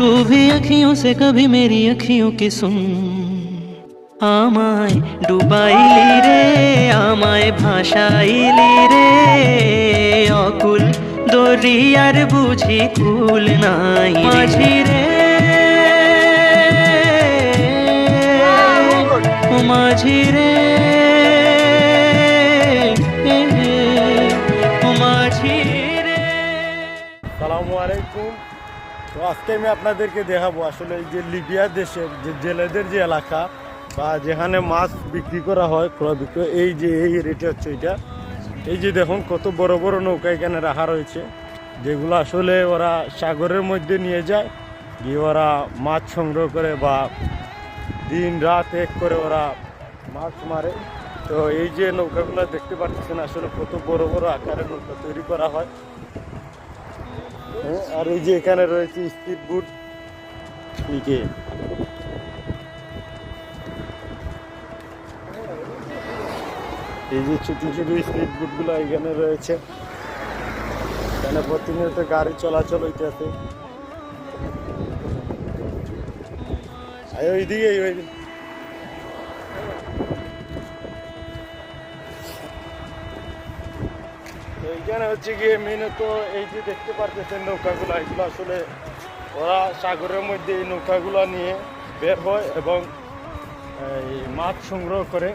तू भी अखियों से कभी मेरी अखियों की सुन आमाय डुबाइली रे आमाय भाषाइली रे अकुल दरियार बुझी कुल নাই মাঝি রে ও মাঝি রে ও মাঝি রে। আসসালামু আলাইকুম। তো আজকে আমি আপনাদেরকে দেখাবো আসলে এই যে লিবিয়া দেশের যে জেলেদের যে এলাকা বা যেখানে মাছ বিক্রি করা হয় ক্রয় বিক্রয়, এই যে এই রেটে হচ্ছে এটা। এই যে দেখুন কত বড় বড় নৌকা এখানে রাখা রয়েছে, যেগুলো আসলে ওরা সাগরের মধ্যে নিয়ে যায়, গিয়ে ওরা মাছ সংগ্রহ করে বা দিন রাত এক করে ওরা মাছ মারে। তো এই যে নৌকাগুলো দেখতে পাচ্ছেন আসলে কত বড় বড় আকারের নৌকা তৈরি করা হয়। আর এই যে এখানে রয়েছে স্পিড বোট, এই যে ছোট ছোট স্পিড বোট গুলো এখানে রয়েছে। এখানে প্রতিনিয়ত গাড়ি চলাচল হইতেছে। ওইদিকে এইখানে হচ্ছে গিয়ে মেনত এই যে দেখতে পারতেছেন নৌকাগুলো, এগুলো আসলে ওরা সাগরের মধ্যে এই নৌকাগুলো নিয়ে বের হয় এবং এই মাছ সংগ্রহ করে।